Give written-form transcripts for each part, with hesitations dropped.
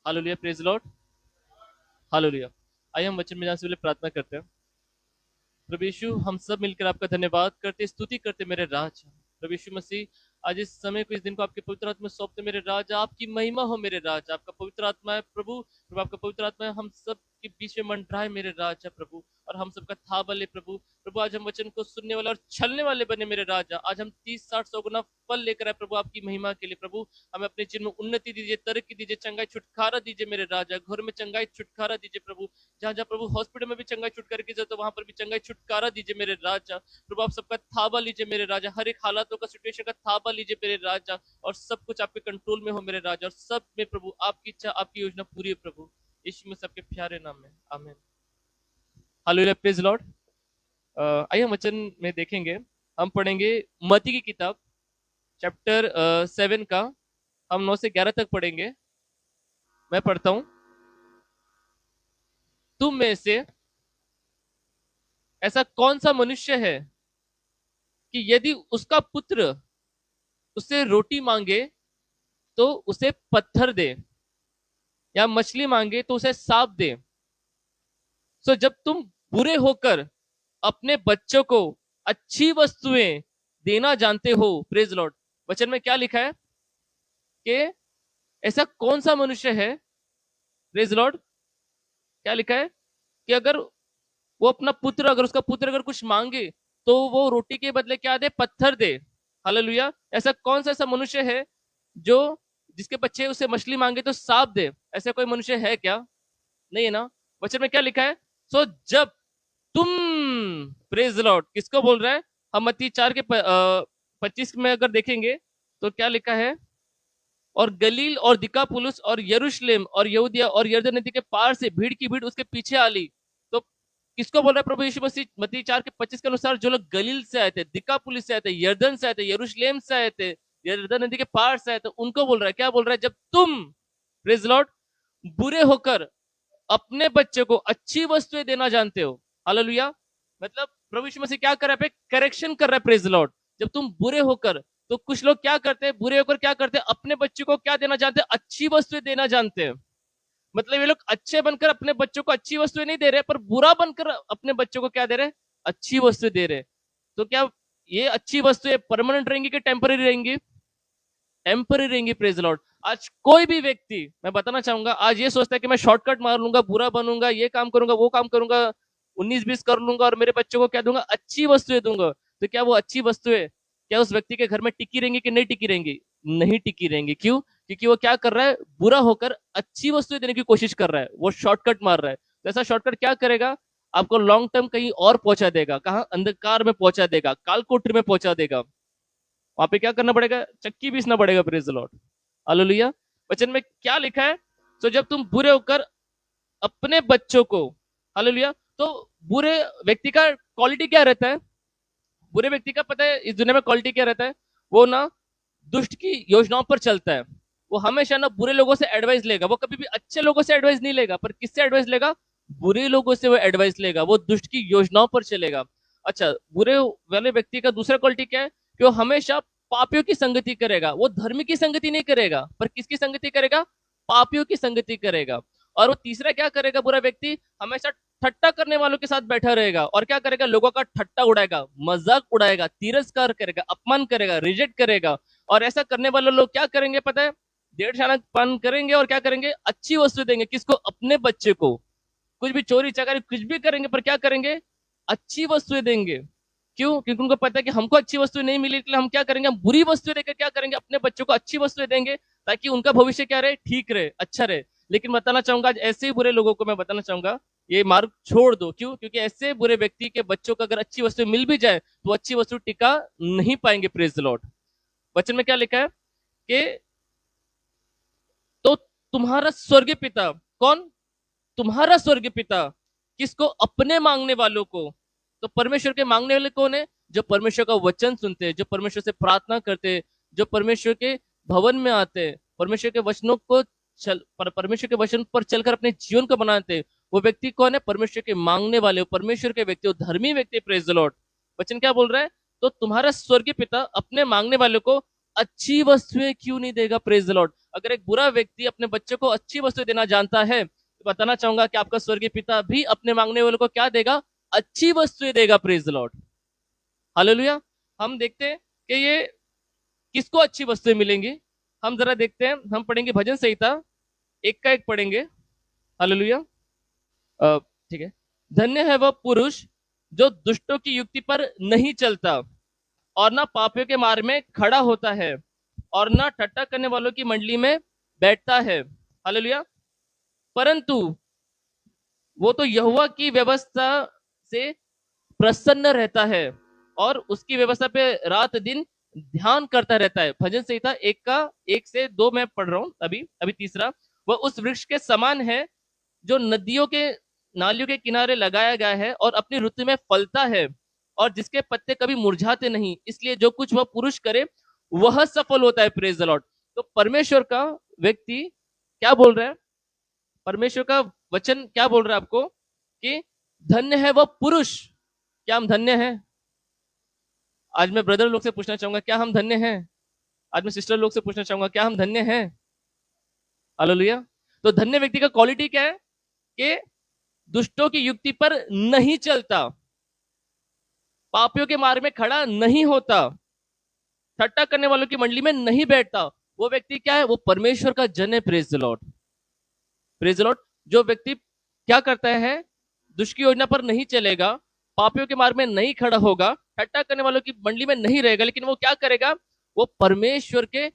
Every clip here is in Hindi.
Hallelujah, praise Lord, hallelujah. आइए हम वचन में जाने से पहले प्रार्थना करते हैं। प्रभु यीशु, हम सब मिलकर आपका धन्यवाद करते, स्तुति करते मेरे राज। प्रभु यीशु मसीह, आज इस समय को, इस दिन को आपके पवित्र आत्मा में सौंपते मेरे राज। आपकी महिमा हो मेरे राज। आपका पवित्र आत्मा है प्रभु, प्रभु आपका पवित्र आत्मा है हम सब के बीच में मंडराए मेरे राजा प्रभु, और हम सबका था बले प्रभु। प्रभु आज हम वचन को सुनने वाले और छलने वाले बने मेरे राजा। आज हम 30-60-100 गुना फल लेकर आए प्रभु, आपकी महिमा के लिए प्रभु। हमें अपने जीवन में उन्नति दीजिए, तरक्की दीजिए, चंगाई छुटकारा दीजिए मेरे राजा। घर में चंगाई छुटकारा दीजिए प्रभु। जहाँ जहाँ प्रभु हॉस्पिटल में भी चंगाई छुटकारा की जरूरत है, वहां पर भी चंगाई छुटकारा दीजिए मेरे राजा। प्रभु आप सबका थाबा लीजिए मेरे राजा, हर एक हालातों का, सिचुएशन का थाबा लीजिए मेरे राजा, और सब कुछ आपके कंट्रोल में हो मेरे राजा, और सब में प्रभु आपकी इच्छा, आपकी योजना पूरी है प्रभु। यीशु में सबके प्यारे नाम में आमीन। Hallelujah, praise Lord. आइए हम वचन में देखेंगे। हम पढ़ेंगे मत्ती की किताब चैप्टर 7 का, हम 9 से 11 तक पढ़ेंगे। मैं पढ़ता हूं। तुम में से ऐसा कौन सा मनुष्य है कि यदि उसका पुत्र उससे रोटी मांगे तो उसे पत्थर दे, या मछली मांगे तो उसे सांप दे? सो जब तुम बुरे होकर अपने बच्चों को अच्छी वस्तुएं देना जानते हो, प्रेज लॉर्ड, वचन में क्या लिखा है कि ऐसा कौन सा मनुष्य है, प्रेज लॉर्ड, क्या लिखा है कि अगर वो अपना पुत्र, अगर उसका पुत्र अगर कुछ मांगे तो वो रोटी के बदले क्या दे? पत्थर दे। हालेलुया। ऐसा कौन सा ऐसा मनुष्य है जो, जिसके बच्चे उसे मछली मांगे तो सांप दे? ऐसा कोई मनुष्य है क्या? नहीं है ना। वचन में क्या लिखा है? सो जब तुम, प्रेज लॉर्ड, किसको बोल रहा है? हम मत्ती 4 के 25 में अगर देखेंगे तो क्या लिखा है? और गलील और दिकापुलुस और यरूशलेम और यहूदिया और यरदन नदी के पार से भीड़ की भीड़ उसके पीछे आ ली। तो किसको बोल रहा है प्रभु यीशु मसीह? मत्ती 4 के 25 के अनुसार जो लोग गलील से आए थे, दिकापुलिस से आए थे, यरदन से आए थे, यरूशलेम से आए थे, यरदन नदी के पार से आए थे, उनको बोल रहा है। क्या बोल रहा है? जब तुम, प्रेज लॉर्ड, बुरे होकर अपने बच्चे को अच्छी वस्तुएं देना जानते हो। हालेलुया। मतलब प्रभु यीशु मसीह क्या कर रहा है? करेक्शन कर रहा है, प्रेज लॉर्ड। जब तुम बुरे होकर, तो कुछ लोग क्या करते हैं, बुरे होकर क्या करते हैं? अपने बच्चे को क्या देना जानते हैं? अच्छी वस्तुएं देना जानते हैं। मतलब ये लोग अच्छे बनकर अपने बच्चों को अच्छी वस्तुएं नहीं दे रहे, पर बुरा बनकर अपने बच्चों को क्या दे रहे? अच्छी वस्तुएं दे रहे। तो क्या ये अच्छी वस्तुएं परमानेंट रहेंगी कि टेम्पररी रहेंगी? टेम्पररी रहेंगी, प्रेज लॉर्ड। आज कोई भी व्यक्ति, मैं बताना चाहूंगा, आज ये सोचता है कि मैं शॉर्टकट मार लूंगा, बुरा बनूंगा, ये काम करूंगा, वो काम करूंगा, 19-20 कर लूंगा और मेरे बच्चों को क्या दूंगा? अच्छी वस्तुएं दूंगा। तो क्या वो अच्छी वस्तुएं क्या उस व्यक्ति के घर में टिकी रहेंगी कि नहीं टिकी रहेंगी? नहीं टिकी रहेंगी। क्यों? क्योंकि वो क्या कर रहा है? बुरा होकर अच्छी वस्तुएं देने की कोशिश कर रहा है, वो शॉर्टकट मार रहा है। तो ऐसा शॉर्टकट क्या करेगा? आपको लॉन्ग टर्म कहीं और पहुंचा देगा। कहां? अंधकार में पहुंचा देगा, कालकोठरी में पहुंचा देगा। वहां पे क्या करना पड़ेगा? चक्की पीसना पड़ेगा, प्रेज द लॉर्ड। हालेलुया। वचन में क्या लिखा है? तो जब तुम बुरे होकर अपने बच्चों को, हालेलुया, तो बुरे व्यक्ति का क्वालिटी क्या रहता है? बुरे व्यक्ति का पता है इस दुनिया में क्वालिटी क्या रहता है? वो ना दुष्ट की योजनाओं पर चलता है। वो हमेशा ना बुरे लोगों से एडवाइस लेगा, वो कभी भी अच्छे लोगों से एडवाइस नहीं लेगा, पर किससे एडवाइस लेगा? बुरे लोगों से वो एडवाइस लेगा, वो दुष्ट की योजनाओं पर चलेगा। अच्छा, बुरे वाले व्यक्ति का दूसरा क्वालिटी क्या है? कि वो हमेशा पापियों की संगति करेगा। वो धर्मी की संगति नहीं करेगा, पर किसकी संगति करेगा? पापियों की संगति करेगा। और वो तीसरा क्या करेगा? बुरा व्यक्ति हमेशा ठट्टा करने वालों के साथ बैठा रहेगा, और क्या करेगा? लोगों का ठट्टा उड़ाएगा, मजाक उड़ाएगा, तिरस्कार करेगा, अपमान करेगा, रिजेक्ट करेगा। और ऐसा करने वाले लोग क्या करेंगे पता है? डेढ़ शानापन करेंगे और क्या करेंगे? अच्छी वस्तु देंगे। किसको? अपने बच्चे को। कुछ भी चोरी चकारी कुछ भी करेंगे, पर क्या करेंगे? अच्छी वस्तुएं देंगे। क्यों? क्योंकि उनको पता है कि हमको अच्छी वस्तुएं नहीं मिली, इसलिए हम क्या करेंगे? हम बुरी वस्तुएं देकर क्या करेंगे? अपने बच्चों को अच्छी वस्तुएं देंगे, ताकि उनका भविष्य क्या रहे? ठीक रहे, अच्छा रहे। लेकिन बताना चाहूंगा, आज ऐसे ही बुरे लोगों को मैं बताना चाहूंगा, ये मार्ग छोड़ दो। क्यों? क्योंकि ऐसे बुरे व्यक्ति के बच्चों को अगर अच्छी वस्तु मिल भी जाए तो अच्छी वस्तु टिका नहीं पाएंगे, प्रेज द लॉर्ड। वचन में क्या लिखा है कि तो तुम्हारा स्वर्गीय पिता, कौन? तुम्हारा स्वर्गीय पिता किसको? अपने मांगने वालों को। तो परमेश्वर के मांगने वाले कौन है? जो परमेश्वर का वचन सुनते हैं, जो परमेश्वर से प्रार्थना करते हैं, जो परमेश्वर के भवन में आते हैं, परमेश्वर के वचनों को परमेश्वर के वचन पर चलकर अपने जीवन को बनाते हैं। वो व्यक्ति कौन है? परमेश्वर के मांगने वाले, परमेश्वर के व्यक्ति, धर्मी व्यक्ति, प्रेज द लॉर्ड। वचन क्या बोल रहा है? तो तुम्हारा स्वर्गीय पिता अपने मांगने वालों को अच्छी वस्तुएं क्यों नहीं देगा, प्रेज द लॉर्ड? अगर एक बुरा व्यक्ति अपने बच्चे को अच्छी वस्तु देना जानता है, तो बताना चाहूंगा कि आपका स्वर्गीय पिता भी अपने मांगने वालों को क्या देगा? अच्छी वस्तुएं देगा। Praise the Lord, hallelujah. हम देखते हैं कि ये किसको अच्छी वस्तुएं मिलेंगी। हम जरा देखते हैं, हम पढ़ेंगे भजन संहिता 1 का 1 पढ़ेंगे। हालेलुया। ठीक है। धन्य है वह पुरुष जो दुष्टों की युक्ति पर नहीं चलता और ना पापियों के मार्ग में खड़ा होता है और ना ठट्ठा करने वालों की मंडली में बैठता है। हालेलुया। परंतु वो तो यहोवा की व्यवस्था से प्रसन्न रहता है और उसकी व्यवस्था पे रात दिन ध्यान करता रहता है। भजन संहिता 1 का 1 से 2 मैं पढ़ रहा हूं अभी अभी तीसरा। वह उस वृक्ष के समान है जो नदियों के नालियों के किनारे लगाया गया है और अपनी ऋतु में फलता है और जिसके पत्ते कभी मुरझाते नहीं, इसलिए जो कुछ वह पुरुष करे वह सफल होता है। Praise the Lord. तो परमेश्वर का व्यक्ति क्या बोल रहा है? परमेश्वर का वचन क्या बोल रहा है आपको? कि धन्य है वह पुरुष। क्या हम धन्य हैं? आज मैं ब्रदर लोग से पूछना चाहूंगा, क्या हम धन्य हैं? आज मैं सिस्टर लोग से पूछना चाहूंगा, क्या हम धन्य हैं? हालेलुया। तो धन्य व्यक्ति का क्वालिटी क्या है? कि दुष्टों की युक्ति पर नहीं चलता, पापियों के मार्ग में खड़ा नहीं होता, ठट्ठा करने वालों की मंडली में नहीं बैठता। वो व्यक्ति क्या है? वो परमेश्वर का जन है। Praise the Lord, praise the Lord. जो व्यक्ति क्या करता है? दुष्ट की योजना पर नहीं चलेगा, पापियों के मार्ग में नहीं खड़ा होगा, ठट्ठा करने वालों की मंडली में नहीं रहेगा, लेकिन वो क्या करेगा? वो परमेश्वर के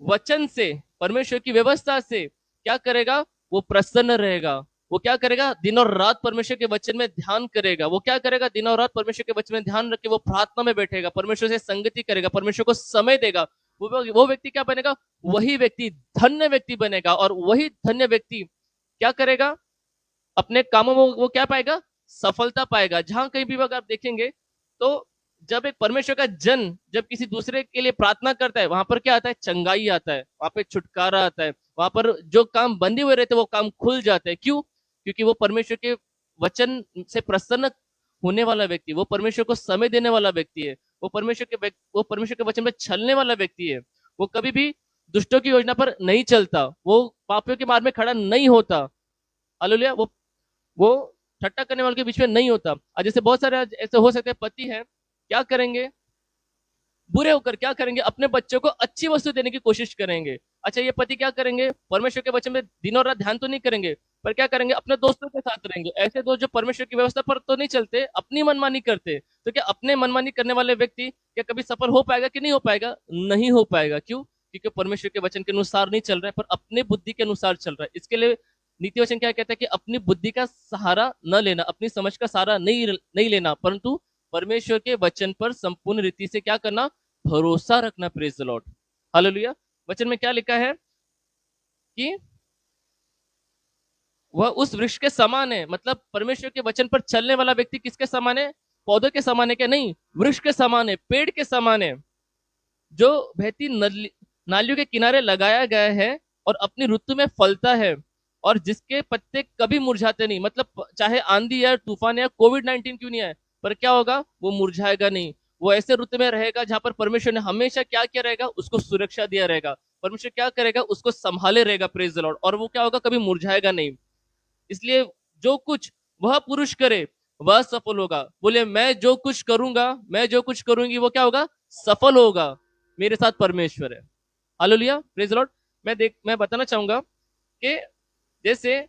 वचन से, परमेश्वर की व्यवस्था से क्या करेगा? वो प्रसन्न रहेगा। वो क्या करेगा? दिन और रात परमेश्वर के वचन में ध्यान करेगा। वो क्या करेगा? दिन और रात परमेश्वर के वचन में ध्यान रख के वो प्रार्थना में बैठेगा, परमेश्वर से संगति करेगा, परमेश्वर को समय देगा। वो व्यक्ति क्या बनेगा? वही व्यक्ति धन्य व्यक्ति बनेगा। और वही धन्य व्यक्ति क्या करेगा? अपने कामों में वो क्या पाएगा? सफलता पाएगा। जहां कहीं भी अगर आप देखेंगे तो जब एक परमेश्वर का जन जब किसी दूसरे के लिए प्रार्थना करता है, वहां पर क्या आता है? चंगाई आता है, वहां पे छुटकारा आता है, वहां पर जो काम बंधे हुए रहते हैं वो काम खुल जाते हैं। क्यों? क्योंकि वो परमेश्वर के वचन से प्रसन्न होने वाला व्यक्ति, वो परमेश्वर को समय देने वाला व्यक्ति है, वो परमेश्वर के वचन में चलने वाला व्यक्ति है। वो कभी भी दुष्टों की योजना पर नहीं चलता, वो पापियों के मार्ग में खड़ा नहीं होता। हालेलुया। वो ठट्ठा करने वालों के बीच में नहीं होता। और जैसे बहुत सारे ऐसे हो सकते हैं पति हैं, क्या करेंगे? बुरे होकर क्या करेंगे? अपने बच्चों को अच्छी वस्तु देने की कोशिश करेंगे। अच्छा, ये पति क्या करेंगे? परमेश्वर के वचन में दिन और रात ध्यान तो नहीं करेंगे, पर क्या करेंगे? अपने दोस्तों के साथ रहेंगे। ऐसे दोस्त जो परमेश्वर की व्यवस्था पर तो नहीं चलते, अपनी मनमानी करते। तो क्या अपने मनमानी करने वाले व्यक्ति क्या कभी सफल हो पाएगा कि नहीं हो पाएगा? नहीं हो पाएगा। क्यों? क्योंकि परमेश्वर के वचन के अनुसार नहीं चल रहा है, पर अपने बुद्धि के अनुसार चल रहा है। इसके लिए नीति वचन क्या कहता है? कि अपनी बुद्धि का सहारा न लेना, अपनी समझ का सहारा नहीं लेना, परंतु परमेश्वर के वचन पर संपूर्ण रीति से क्या करना? भरोसा रखना। Praise the Lord, hallelujah. वचन में क्या लिखा है? कि वह उस वृक्ष के समान है। मतलब परमेश्वर के वचन पर चलने वाला व्यक्ति किसके समान है? पौधों के समान है क्या? नहीं, वृक्ष के समान है, पेड़ के समान है, जो बहती नालियों के किनारे लगाया गया है और अपनी ऋतु में फलता है और जिसके पत्ते कभी मुरझाते नहीं। मतलब चाहे आंधी या तूफान या कोविड-19 क्यों नहीं आए, पर क्या होगा? वो मुरझाएगा नहीं। वो ऐसे ऋतु में रहेगा जहां पर परमेश्वर ने हमेशा क्या किया रहेगा? उसको सुरक्षा दिया रहेगा। परमेश्वर क्या करेगा? उसको संभाले रहेगा। Praise the Lord. और वो क्या होगा? कभी मुरझाएगा नहीं। इसलिए जो कुछ वह पुरुष करे वह सफल होगा। बोले, मैं जो कुछ करूंगा, मैं जो कुछ करूंगी, वो क्या होगा? सफल होगा। मेरे साथ परमेश्वर है। Hallelujah, praise the Lord. मैं बताना चाहूंगा कि जैसे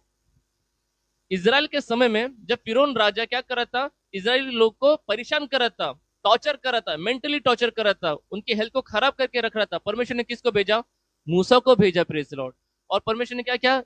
इजराइल के समय में जब फिरौन राजा क्या कर रहा था? इजरायली लोग को परेशान कर रहा था, टॉर्चर कर रहा था, मेंटली टॉर्चर कर रहा था, उनकी हेल्थ को खराब करके रख रहा था। परमेश्वर ने किसको भेजा? मूसा को भेजा। Praise the Lord. और परमेश्वर ने क्या किया?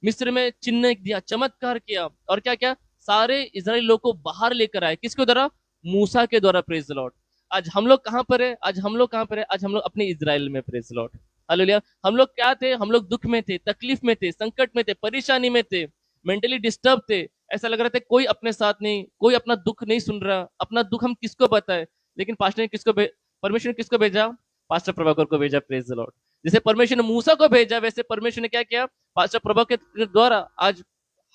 मिस्र में चिन्ह दिया, चमत्कार किया, और क्या क्या? सारे इजरायली लोग को बाहर लेकर आए। किसके द्वारा? मूसा के द्वारा। Praise the Lord. आज हम लोग कहां पर है? आज हम लोग कहां पर है? आज हम लोग अपने इजराइल में। Praise the Lord, hallelujah. हम लोग क्या थे? हम लोग दुख में थे, तकलीफ में थे, संकट में थे, परेशानी में थे, मेंटली डिस्टर्ब थे। ऐसा लग रहा था कोई अपने साथ नहीं, कोई अपना दुख नहीं सुन रहा। अपना दुख हम किसको बताए? लेकिन पास्टर ने परमेश्वर ने किसको भेजा? पास्टर प्रभाकर को भेजा। Praise the Lord. जैसे परमेश्वर ने मूसा को भेजा, वैसे परमेश्वर ने क्या किया? पास्टर प्रभाकर के द्वारा आज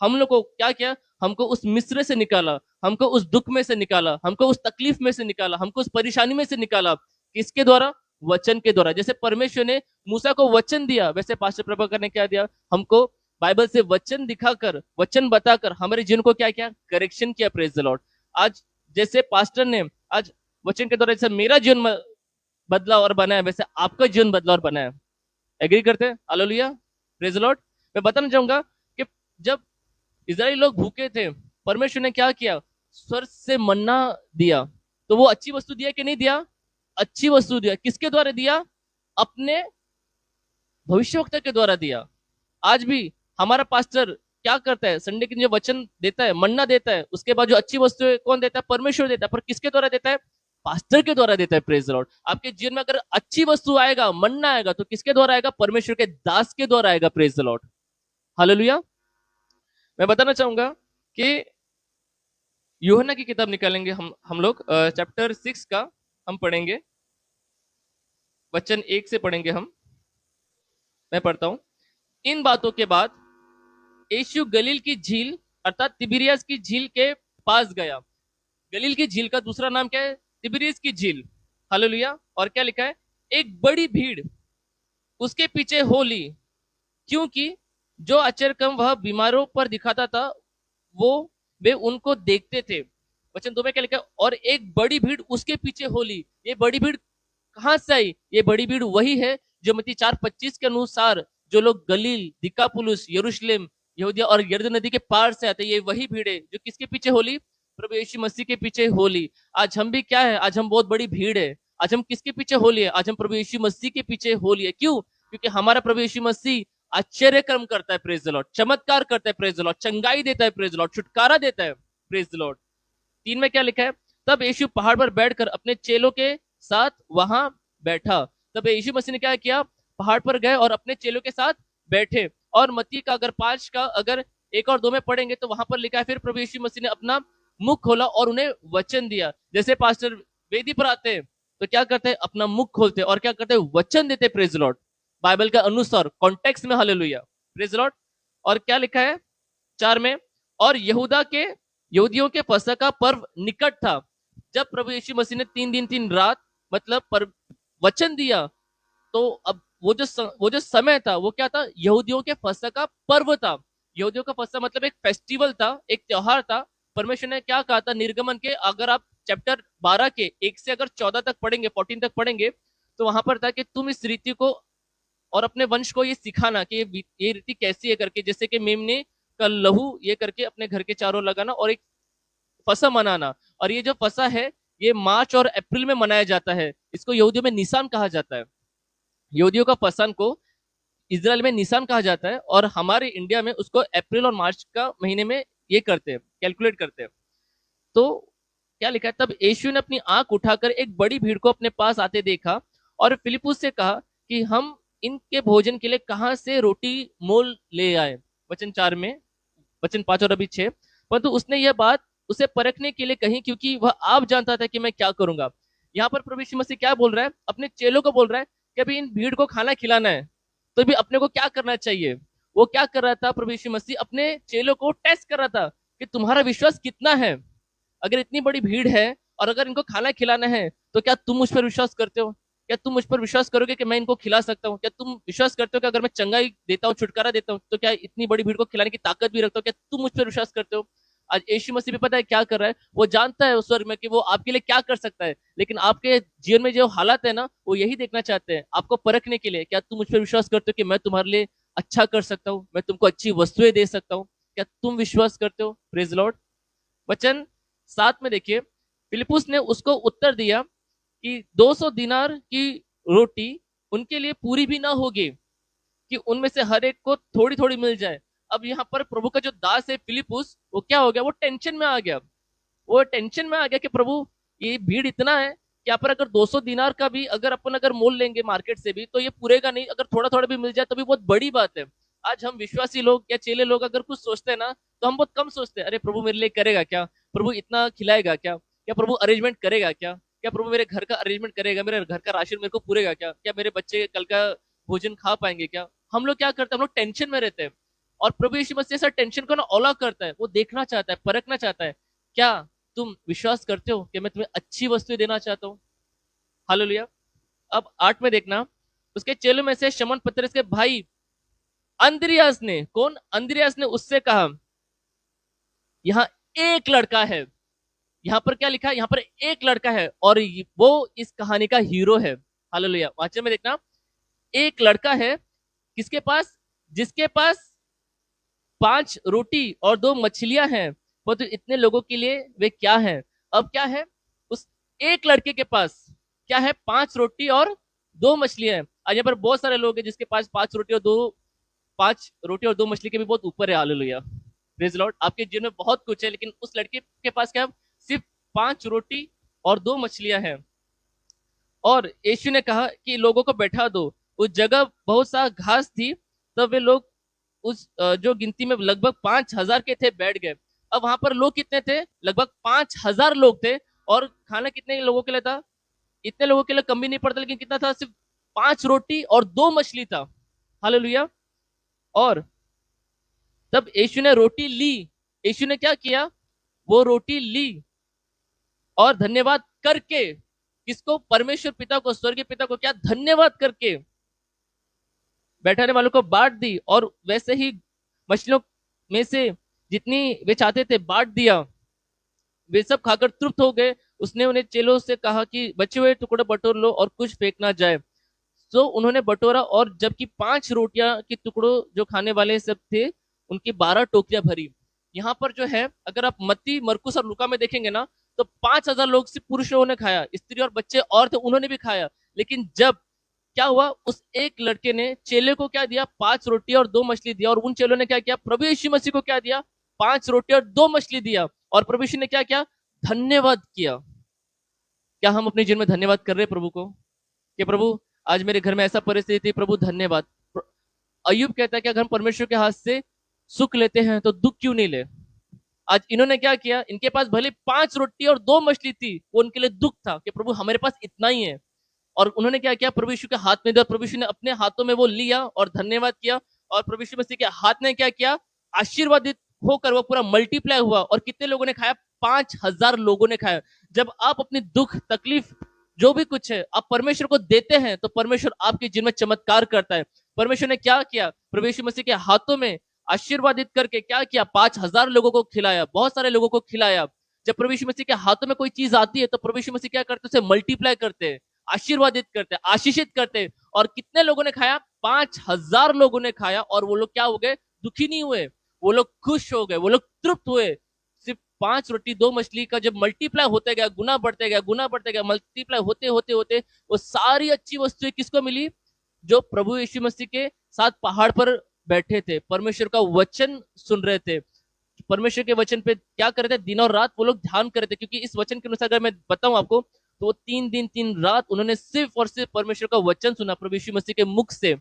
हम लोग को क्या किया? हमको उस मिस्र से निकाला, हमको उस दुख में से निकाला, हमको उस तकलीफ में से निकाला, हमको उस परेशानी में से निकाला। किसके द्वारा? वचन के द्वारा। जैसे परमेश्वर ने मूसा को वचन दिया, वैसे पास्टर प्रभाकर ने क्या दिया हमको, बाइबल से वचन दिखाकर, वचन बताकर हमारे जीवन को क्या किया, करेक्शन किया। Praise the Lord. आज जैसे पास्टर ने आज वचन के द्वारा जैसे मेरा जीवन बदला और बनाया, वैसे आपका जीवन बदला और बनाया। एग्री करते हैं? Hallelujah, praise the Lord. मैं बताना चाहूंगा कि जब इजराइली लोग भूखे थे, परमेश्वर ने क्या किया, स्वर्ग से मन्ना दिया। तो वो अच्छी वस्तु दिया कि नहीं दिया? अच्छी वस्तु दिया। किसके द्वारा दिया? अपने भविष्यवक्ता के द्वारा दिया। आज भी हमारा पास्टर क्या करता है, संडे के दिन जो वचन देता है, मन्ना देता है, उसके बाद जो अच्छी वस्तु है कौन देता है? परमेश्वर देता है। पर किसके द्वारा देता है? पास्टर के द्वारा देता है। Praise the Lord. आपके जीवन में अगर अच्छी वस्तु आएगा, मन्ना आएगा, तो किसके द्वारा आएगा? परमेश्वर के दास के द्वारा आएगा। Praise the Lord. हालेलुया। मैं बताना चाहूंगा कि यूहन्ना की किताब निकालेंगे हम लोग, चैप्टर 6 का हम पढ़ेंगे, वचन 1 से पढ़ेंगे हम। मैं पढ़ता हूं। इन बातों के बाद यीशु गलील की झील अर्थात तिबिरियस की झील के पास गया। गलील की झील का दूसरा नाम क्या है? तिबिरियस की झील। हालेलुया। और क्या लिखा है? एक बड़ी भीड़ उसके पीछे हो ली, क्योंकि जो अचरकम वह बीमारों पर दिखाता था वो वे उनको देखते थे। वचन 2 में क्या लिखा है? और एक बड़ी भीड़ उसके पीछे हो ली। ये बड़ी भीड़ कहां से आई? ये बड़ी भीड़ वही है जो मत्ती 4:25 के अनुसार जो लोग गलील, दिकापुलुस, यरूशलेम, यहूदिया और यरदन नदी के पार से आते, ये वही भीड़ है जो किसके पीछे होली? प्रभु यीशु मसीह के पीछे होली। आज हम भी क्या है? आज हम बहुत बड़ी भीड़ है। आज हम किसके पीछे होली है? आज हम प्रभु यीशु मसीह के पीछे होली है। क्यों? क्योंकि हमारा प्रभु यीशु मसीह आश्चर्य कर्म करता है। Praise the Lord. चमत्कार करता है। Praise the Lord. चंगाई देता है। Praise the Lord. छुटकारा देता है। Praise the Lord. 3 में क्या लिखा है? तब यीशु पहाड़ पर बैठकर अपने चेलों के साथ वहां बैठा। तब यीशु मसीह ने क्या किया? पहाड़ पर गए और अपने चेलों के साथ बैठे। और मत्ती का अगर 5 का अगर 1 और 2 में पढ़ेंगे तो वहां पर लिखा है, फिर प्रभु यीशु मसीह ने अपना मुख खोला और उन्हें वचन दिया। जैसे पास्टर वेदी पर आते हैं तो क्या करते हैं? अपना मुख खोलते हैं और क्या करते हैं? वचन देते। Praise Lord. बाइबल का अनुसार कॉन्टेक्स्ट में। Hallelujah, praise Lord. और क्या लिखा है 4 में? और यहूदियों के फसह का पर्व निकट था। जब प्रभु यीशु मसीह ने 3 दिन 3 रात मतलब पर वचन दिया, तो अब वो जो समय था वो क्या था? यहूदियों के फसह का पर्व था। यहूदियों का फसह मतलब एक फेस्टिवल था, एक त्योहार था। परमेश्वर ने क्या कहा था निर्गमन के, अगर आप चैप्टर 12 के 1 से अगर 14 तक पढ़ेंगे, 14 तक पढ़ेंगे, तो वहां पर था कि तुम इस रीति को और अपने वंश को ये सिखाना कि ये रीति कैसी है करके, जैसे कि मेमने का लहू ये करके अपने घर के चारों लगाना और एक फसह मनाना। और ये जो फसह है ये मार्च और अप्रैल में मनाया जाता है। इसको यहूदियों में निसान कहा जाता है। यहूदियों का फसह को इजराइल में निसान कहा जाता है और हमारे इंडिया में उसको अप्रैल और मार्च का महीने में ये करते हैं, कैलकुलेट करते हैं। तो क्या लिखा है? तब यीशु ने अपनी आंख उठाकर एक बड़ी भीड़ को अपने पास आते देखा और फिलिपुस से कहा कि हम इनके भोजन के लिए कहां से रोटी मोल ले आए। वचन 4 में, वचन 5 और अभी 6। परंतु उसने यह बात उसे परखने के लिए कही, क्योंकि वह आप जानता था कि मैं क्या करूंगा। यहाँ पर प्रभु यीशु मसीह क्या बोल रहा है? अपने चेलों को बोल रहा है कि अभी इन भीड़ को खाना खिलाना है, तो भी अपने को क्या करना चाहिए? वो क्या कर रहा था? प्रभु यीशु मसीह अपने चेलों को टेस्ट कर रहा था कि तुम्हारा विश्वास कितना है। अगर इतनी बड़ी भीड़ है और अगर इनको खाना खिलाना है, तो क्या तुम मुझ पर विश्वास करते हो? क्या तुम मुझ पर विश्वास करोगे कि मैं इनको खिला सकता हूँ? क्या तुम विश्वास करते हो कि अगर मैं चंगाई देता हूँ, छुटकारा देता हूँ, तो क्या इतनी बड़ी भीड़ को खिलाने की ताकत भी रखता हूँ? क्या तुम मुझ पर विश्वास करते हो? आज यीशु मसीह भी पता है क्या कर रहा है? वो जानता है उस स्वर्ग में कि वो आपके लिए क्या कर सकता है, लेकिन आपके जीवन में जो हालात है ना, वो यही देखना चाहते हैं, आपको परखने के लिए। क्या तुम मुझ पर विश्वास करते हो कि मैं तुम्हारे लिए अच्छा कर सकता हूँ, मैं तुमको अच्छी वस्तुएं दे सकता हूँ? क्या तुम विश्वास करते हो? Praise Lord. वचन 7 में देखिए, फिलिपुस ने उसको उत्तर दिया कि 200 दिनार की रोटी उनके लिए पूरी भी ना होगी कि उनमें से हर एक को थोड़ी थोड़ी मिल जाए। अब यहाँ पर प्रभु का जो दास है फिलिपुस, वो क्या हो गया? वो टेंशन में आ गया। वो टेंशन में आ गया कि प्रभु ये भीड़ इतना है कि यहाँ पर अगर 200 दिनार का भी अगर अपन अगर मोल लेंगे मार्केट से भी तो ये पूरेगा नहीं। अगर थोड़ा थोड़ा भी मिल जाए तो भी बहुत बड़ी बात है। आज हम विश्वासी लोग या चेले लोग अगर कुछ सोचते हैं ना, तो हम बहुत कम सोचते हैं। अरे प्रभु मेरे लिए करेगा क्या? प्रभु इतना खिलाएगा क्या? क्या प्रभु अरेंजमेंट करेगा क्या? क्या प्रभु मेरे घर का अरेंजमेंट करेगा? मेरे घर का राशन मेरे को पूरेगा क्या? क्या मेरे बच्चे कल का भोजन खा पाएंगे क्या? हम लोग क्या करते हैं? हम लोग टेंशन में रहते हैं। और प्रभु यीशु मसीह ऐसा टेंशन को ना औला करता है। वो देखना चाहता है, परखना चाहता है, क्या तुम विश्वास करते हो कि मैं तुम्हें अच्छी वस्तुएं देना चाहता हूँ? हालेलुया। अब 8 में देखना, उसके चेलों में से शमौन पतरस के भाई अंद्रियास ने, कौन? अंद्रियास ने उससे कहा, यहाँ एक लड़का है। यहाँ पर क्या लिखा है? यहाँ पर एक लड़का है और वो इस कहानी का हीरो है। हालेलुया। वाचन में देखना, एक लड़का है किसके पास? जिसके पास 5 रोटी और 2 मछलियां हैं, परंतु तो इतने लोगों के लिए वे क्या है? अब क्या है उस एक लड़के के पास? क्या है? 5 रोटी और 2 मछलियां हैं। आज यहाँ पर बहुत सारे लोग हैं जिसके पास 5 रोटी और 2 मछली के भी बहुत ऊपर है। Hallelujah, praise Lord. आपके जीवन में बहुत कुछ है, लेकिन उस लड़के के पास क्या है? सिर्फ 5 रोटी और 2 मछलियां हैं। और यीशु ने कहा कि लोगों को बैठा दो। उस जगह बहुत सा घास थी, तब वे लोग उस जो गिनती में लगभग 5,000 के थे, बैठ गए। अब वहां पर लोग कितने थे? लगभग 5,000 लोग थे। और खाना कितने लोगों के लिए था? इतने लोगों के लिए कम भी नहीं पड़ता, लेकिन कितना था? सिर्फ 5 रोटी और 2 मछली था। हालेलुया। और तब यीशु ने रोटी ली। यीशु ने क्या किया? वो रोटी ली और धन्यवाद करके, किसको? परमेश्वर पिता को, स्वर्गीय पिता को क्या? धन्यवाद करके बैठाने वालों को बांट दी। और वैसे ही मछलियों में से जितनी वे चाहते थे बांट दिया। वे सब खाकर तृप्त हो गए। उसने उन्हें चेलों से कहा कि बचे हुए टुकड़े बटोर लो और कुछ फेंक ना जाए। तो उन्होंने बटोरा, और जबकि 5 रोटियां के टुकड़ों जो खाने वाले सब थे, उनकी 12 टोकरियां भरी। यहाँ पर जो है, अगर आप मत्ती, मरकुस और लूका में देखेंगे ना, तो 5,000 लोग सिर्फ पुरुष लोगों ने खाया, स्त्री और बच्चे और थे उन्होंने भी खाया। लेकिन जब क्या हुआ, उस एक लड़के ने चेले को क्या दिया? 5 रोटी और 2 मछली दिया। और उन चेलों ने क्या किया? प्रभु यीशु मसीह को क्या दिया? 5 रोटी और 2 मछली दिया। और प्रभु यीशु ने क्या किया? धन्यवाद किया। क्या हम अपने जीवन में धन्यवाद कर रहे हैं प्रभु को? कि प्रभु आज मेरे घर में ऐसा परिस्थिति थी, प्रभु धन्यवाद। अयुब कहता है कि अगर हम परमेश्वर के हाथ से सुख लेते हैं तो दुख क्यों नहीं ले? आज इन्होंने क्या किया? इनके पास भले 5 रोटी और 2 मछली थी, वो उनके लिए दुख था कि प्रभु हमारे पास इतना ही है। और उन्होंने क्या किया? प्रभु यीशु के हाथ में दिया। प्रभु यीशु ने अपने हाथों में वो लिया और धन्यवाद किया। और प्रभु यीशु मसीह के हाथ ने क्या किया? आशीर्वादित होकर वो पूरा मल्टीप्लाई हुआ। और कितने लोगों ने खाया? 5,000 लोगों ने खाया। जब आप अपनी दुख, तकलीफ, जो भी कुछ है, आप परमेश्वर को देते हैं, तो परमेश्वर आपके जीवन में चमत्कार करता है। परमेश्वर ने क्या किया? प्रभु यीशु मसीह के हाथों में आशीर्वादित करके क्या किया? 5,000 लोगों को खिलाया, बहुत सारे लोगों को खिलाया। जब प्रभु यीशु मसीह के हाथों में कोई चीज आती है, तो प्रभु यीशु मसीह क्या करते हैं? उसे मल्टीप्लाई करते हैं, आशीर्वादित करते, आशीषित करते। और कितने लोगों ने खाया? 5,000 लोगों ने खाया। और वो लोग क्या हो गए? दुखी नहीं हुए, वो लोग खुश हो गए, वो लोग तृप्त हुए। सिर्फ 5 रोटी 2 मछली का जब मल्टीप्लाई होते गया, गुना बढ़ते गया, गुना बढ़ते गया, मल्टीप्लाई होते होते होते वो सारी अच्छी वस्तुएं किसको मिली? जो प्रभु यीशु मसीह के साथ पहाड़ पर बैठे थे, परमेश्वर का वचन सुन रहे थे, परमेश्वर के वचन पे क्या कर रहे थे? दिन और रात वो लोग ध्यान कर रहे थे। क्योंकि इस वचन के अनुसार अगर मैं बताऊं आपको, तो वो 3 दिन 3 रात उन्होंने सिर्फ और सिर्फ परमेश्वर का वचन सुना प्रभु यीशु मसीह के मुख से।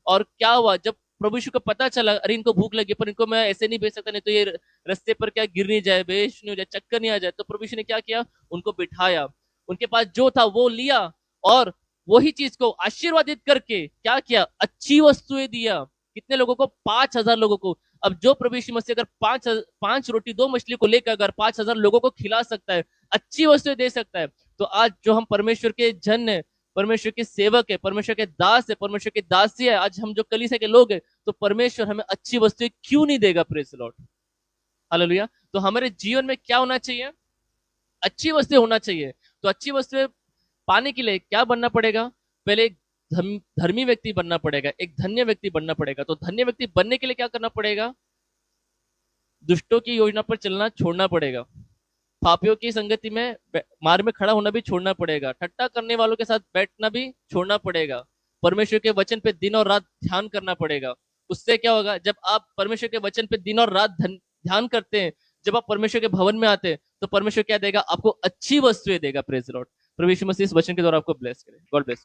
और क्या हुआ? जब प्रभु यीशु को पता चला, अरे इनको भूख लगी, पर इनको मैं ऐसे नहीं भेज सकता, नहीं तो ये रास्ते पर क्या गिर नहीं जाए, बेहोश नहीं हो जाए, चक्कर नहीं आ जाए। तो प्रभु यीशु ने क्या किया? उनको बिठाया, उनके पास जो था वो लिया, और वही चीज को आशीर्वादित करके क्या किया? अच्छी वस्तुएं दिया। कितने लोगों को? 5,000 लोगों को। अब जो प्रभु यीशु मसीह अगर 5 रोटी 2 मछली को लेकर अगर 5,000 लोगों को खिला सकता है, अच्छी वस्तुएं दे सकता है, तो आज जो हम परमेश्वर के जन है, परमेश्वर के सेवक है, परमेश्वर के दास है, परमेश्वर के दासी है, आज हम जो कलीसिया के लोग हैं, तो परमेश्वर हमें अच्छी वस्तुएं क्यों नहीं देगा? Praise the Lord, hallelujah. तो हमारे जीवन में क्या होना चाहिए? अच्छी वस्तुएं होना चाहिए। तो अच्छी वस्तुएं पाने के लिए क्या बनना पड़ेगा? पहले एक धर्मी व्यक्ति बनना पड़ेगा, एक धन्य व्यक्ति बनना पड़ेगा। तो धन्य व्यक्ति बनने के लिए क्या करना पड़ेगा? दुष्टों की योजना पर चलना छोड़ना पड़ेगा, पापियों की संगति में मार्ग में खड़ा होना भी छोड़ना पड़ेगा, ठट्टा करने वालों के साथ बैठना भी छोड़ना पड़ेगा, परमेश्वर के वचन पे दिन और रात ध्यान करना पड़ेगा। उससे क्या होगा? जब आप परमेश्वर के वचन पे दिन और रात ध्यान करते हैं, जब आप परमेश्वर के भवन में आते हैं, तो परमेश्वर क्या देगा? आपको अच्छी वस्तुएं देगा। Praise Lord. प्रभु यीशु मसीह इस वचन के द्वारा आपको ब्लेस करे। God bless.